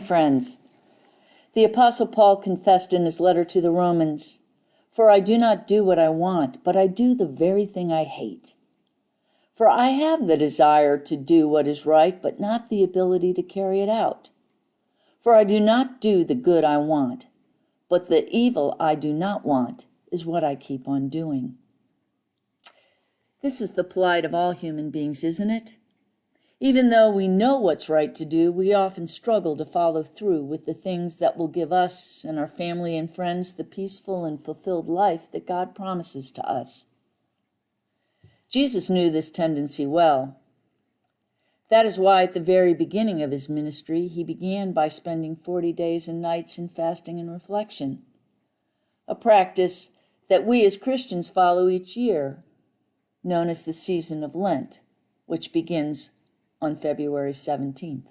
Friends, the Apostle Paul confessed in his letter to the Romans, "For I do not do what I want, but I do the very thing I hate. For I have the desire to do what is right, but not the ability to carry it out. For I do not do the good I want, but the evil I do not want is what I keep on doing." This is the plight of all human beings, isn't it? Even though we know what's right to do, we often struggle to follow through with the things that will give us and our family and friends the peaceful and fulfilled life that God promises to us. Jesus knew this tendency well. That is why at the very beginning of his ministry, he began by spending 40 days and nights in fasting and reflection, a practice that we as Christians follow each year, known as the season of Lent, which begins on February 17th.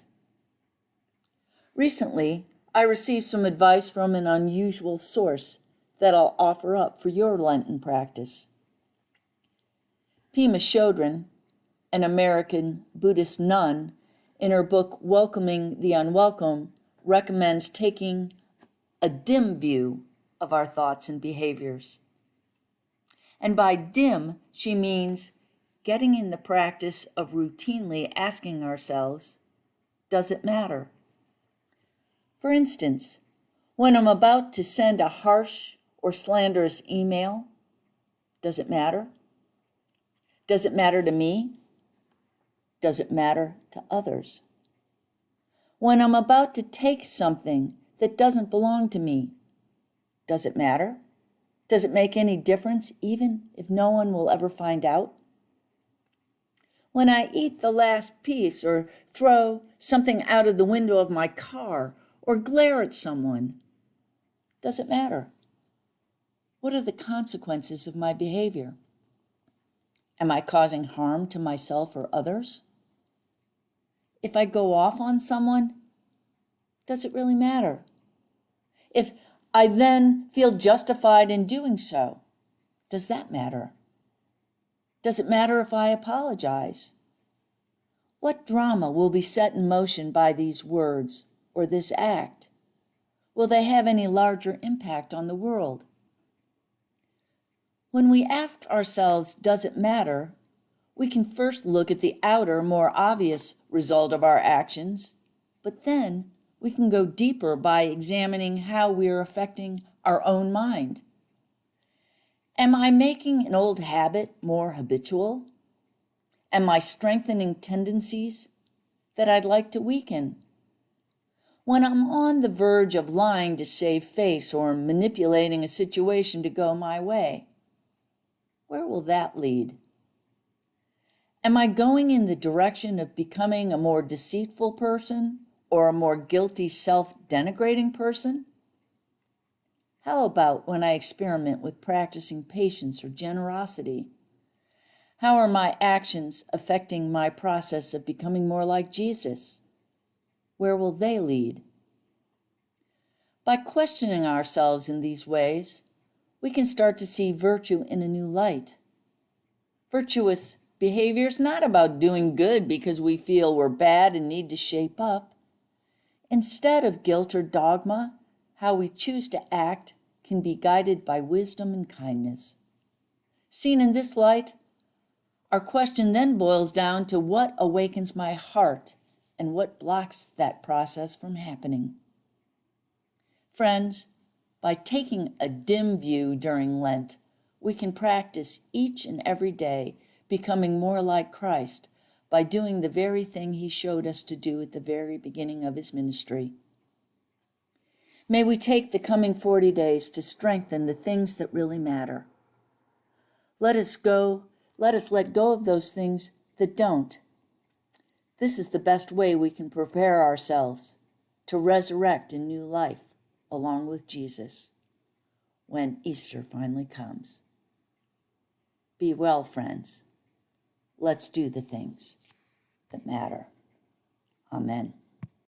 Recently, I received some advice from an unusual source that I'll offer up for your Lenten practice. Pema Chodron, an American Buddhist nun, in her book Welcoming the Unwelcome, recommends taking a dim view of our thoughts and behaviors. And by dim, she means getting in the practice of routinely asking ourselves, does it matter? For instance, when I'm about to send a harsh or slanderous email, does it matter? Does it matter to me? Does it matter to others? When I'm about to take something that doesn't belong to me, does it matter? Does it make any difference, even if no one will ever find out? When I eat the last piece or throw something out of the window of my car or glare at someone, does it matter? What are the consequences of my behavior? Am I causing harm to myself or others? If I go off on someone, does it really matter? If I then feel justified in doing so, does that matter? Does it matter if I apologize? What drama will be set in motion by these words or this act? Will they have any larger impact on the world? When we ask ourselves, does it matter? We can first look at the outer, more obvious result of our actions, but then we can go deeper by examining how we are affecting our own mind. Am I making an old habit more habitual? Am I strengthening tendencies that I'd like to weaken? When I'm on the verge of lying to save face or manipulating a situation to go my way, where will that lead? Am I going in the direction of becoming a more deceitful person or a more guilty, self-denigrating person? How about when I experiment with practicing patience or generosity? How are my actions affecting my process of becoming more like Jesus? Where will they lead? By questioning ourselves in these ways, we can start to see virtue in a new light. Virtuous behavior is not about doing good because we feel we're bad and need to shape up. Instead of guilt or dogma, how we choose to act can be guided by wisdom and kindness. Seen in this light, our question then boils down to what awakens my heart and what blocks that process from happening. Friends, by taking a dim view during Lent, we can practice each and every day becoming more like Christ by doing the very thing he showed us to do at the very beginning of his ministry. May we take the coming 40 days to strengthen the things that really matter. Let us let go of those things that don't. This is the best way we can prepare ourselves to resurrect a new life along with Jesus when Easter finally comes. Be well, friends. Let's do the things that matter. Amen.